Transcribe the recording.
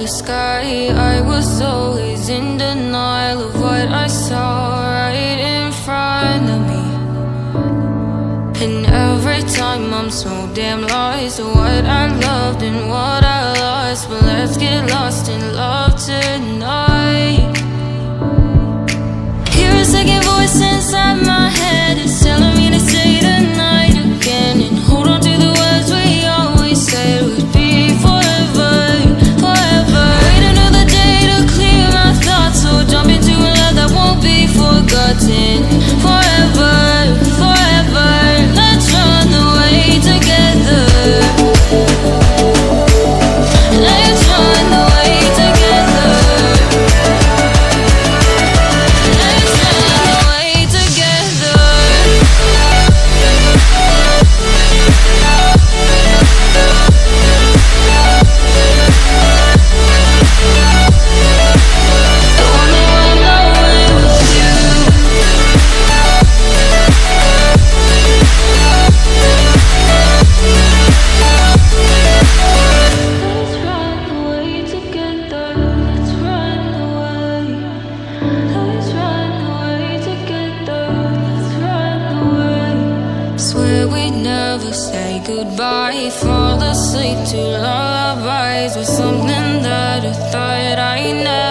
the sky. I was always in denial of what I saw right in front of me. And every time I'm so damn lost to what I loved and what I lost. But let's get lost in love tonight. Hear a second voice inside my head. It's telling me to say tonight again, and hold on to the words we always said would be forever, forever. Wait another day to clear my thoughts, so jump into a love that won't be forgotten. Forever, forever. Let's run away together. Let's run away together. Let's run away together. I wanna run away with you. Let's run away together. Let's run away. Let's run away together. Let's run away. Swear we'd never say goodbye. Fall asleep to lullabies with something that I thought I never